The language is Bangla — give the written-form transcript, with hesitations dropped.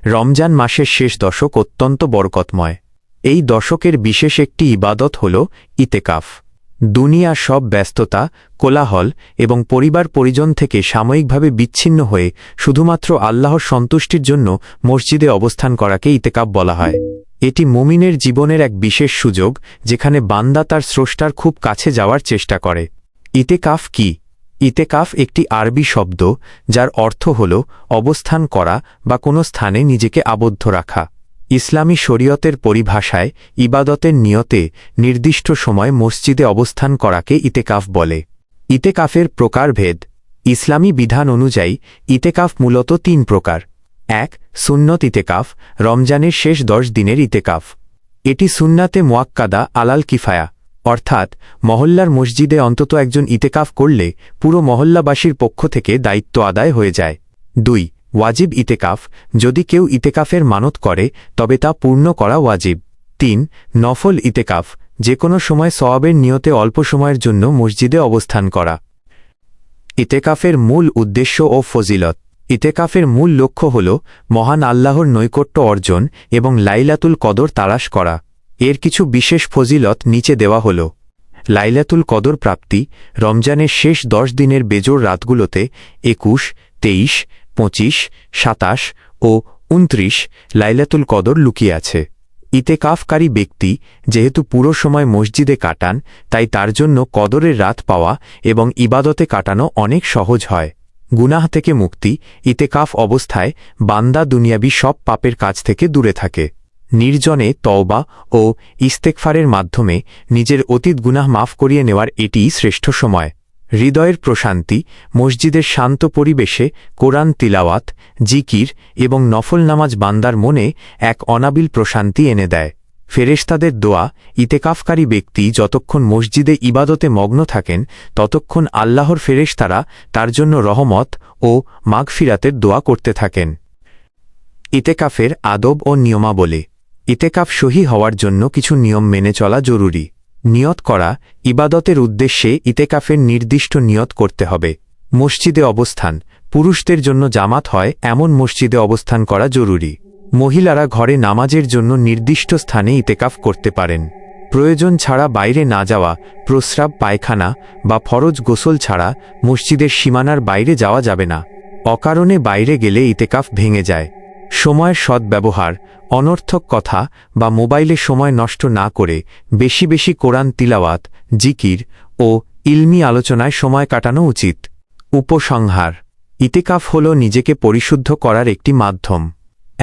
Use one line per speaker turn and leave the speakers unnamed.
রমজান মাসের শেষ দশক অত্যন্ত বরকতময়। এই দশকের বিশেষ একটি ইবাদত হল ইতেকাফ। দুনিয়া সব ব্যস্ততা, কোলাহল এবং পরিবার পরিজন থেকে সাময়িকভাবে বিচ্ছিন্ন হয়ে শুধুমাত্র আল্লাহর সন্তুষ্টির জন্য মসজিদে অবস্থান করাকে ইতেকাফ বলা হয়। এটি মুমিনের জীবনের এক বিশেষ সুযোগ, যেখানে বান্দা তার স্রষ্টার খুব কাছে যাওয়ার চেষ্টা করে। ইতেকাফ কি? ইতেকাফ একটি আরবি শব্দ, যার অর্থ হল অবস্থান করা বা কোনো স্থানে নিজেকে আবদ্ধ রাখা। ইসলামী শরীয়তের পরিভাষায় ইবাদতের নিয়তে নির্দিষ্ট সময় মসজিদে অবস্থান করাকে ইতেকাফ বলে। ইতেকাফের প্রকারভেদ। ইসলামী বিধান অনুযায়ী ইতেকাফ মূলত ৩ প্রকার। ১. সুন্নত ইতেকাফ, রমজানের শেষ ১০ দিনের ইতেকাফ। এটি সুন্নাতে মুয়াক্কাদা আলাল কিফায়া, অর্থাৎ মহল্লার মসজিদে অন্তত একজন ইতেকাফ করলে পুরো মহল্লাবাসীর পক্ষ থেকে দায়িত্ব আদায় হয়ে যায়। ২. ওয়াজিব ইতেকাফ, যদি কেউ ইতেকাফের মানত করে তবে তা পূর্ণ করা ওয়াজিব। ৩. নফল ইতেকাফ, যে কোনো সময় সওয়াবের নিয়তে অল্প সময়ের জন্য মসজিদে অবস্থান করা। ইতেকাফের মূল উদ্দেশ্য ও ফজিলত। ইতেকাফের মূল লক্ষ্য হল মহান আল্লাহর নৈকট্য অর্জন এবং লাইলাতুল কদর তালাশ করা। এর কিছু বিশেষ ফজিলত নিচে দেওয়া হল। লাইলাতুল কদর প্রাপ্তি। রমজানের শেষ ১০ দিনের বেজোড় রাতগুলোতে ২১, ২৩, ২৫, ২৭ ও ২৯ লাইলাতুল কদর লুকিয়ে আছে। ইতেকাফকারী ব্যক্তি যেহেতু পুরো সময় মসজিদে কাটান, তাই তার জন্য কদরের রাত পাওয়া এবং ইবাদতে কাটানো অনেক সহজ হয়। গুনাহ থেকে মুক্তি। ইতেকাফ অবস্থায় বান্দা দুনিয়াবি সব পাপের কাজ থেকে দূরে থাকে। নির্জনে তওবা ও ইস্তেগফারের মাধ্যমে নিজের অতীত গুনাহ মাফ করিয়ে নেওয়ার এটিই শ্রেষ্ঠ সময়। হৃদয়ের প্রশান্তি। মসজিদের শান্ত পরিবেশে কোরআন তিলাওয়াত, জিকির এবং নফল নামাজ বান্দার মনে এক অনাবিল প্রশান্তি এনে দেয়। ফেরেশতাদের দোয়া। ইতেকাফকারী ব্যক্তি যতক্ষণ মসজিদে ইবাদতে মগ্ন থাকেন, ততক্ষণ আল্লাহর ফেরেশতারা তার জন্য রহমত ও মাগফিরাতের দোয়া করতে থাকেন। ইতেকাফের আদব ও নিয়মাবলী। ইতেকাফ সহি হওয়ার জন্য কিছু নিয়ম মেনে চলা জরুরি। নিয়ত করা। ইবাদতের উদ্দেশ্যে ইতেকাফের নির্দিষ্ট নিয়ত করতে হবে। মসজিদে অবস্থান। পুরুষদের জন্য জামাত হয় এমন মসজিদে অবস্থান করা জরুরি। মহিলারা ঘরে নামাজের জন্য নির্দিষ্ট স্থানে ইতেকাফ করতে পারেন। প্রয়োজন ছাড়া বাইরে না যাওয়া। প্রস্রাব, পায়খানা বা ফরজ গোসল ছাড়া মসজিদের সীমানার বাইরে যাওয়া যাবে না। অকারণে বাইরে গেলে ইতেকাফ ভেঙে যায়। সময়ের সদ্ব্যবহার। অনর্থক কথা বা মোবাইলে সময় নষ্ট না করে বেশি বেশি কোরআন তিলাওয়াত, জিকির ও ইলমি আলোচনায় সময় কাটানো উচিত। উপসংহার। ইতেকাফ হল নিজেকে পরিশুদ্ধ করার একটি মাধ্যম।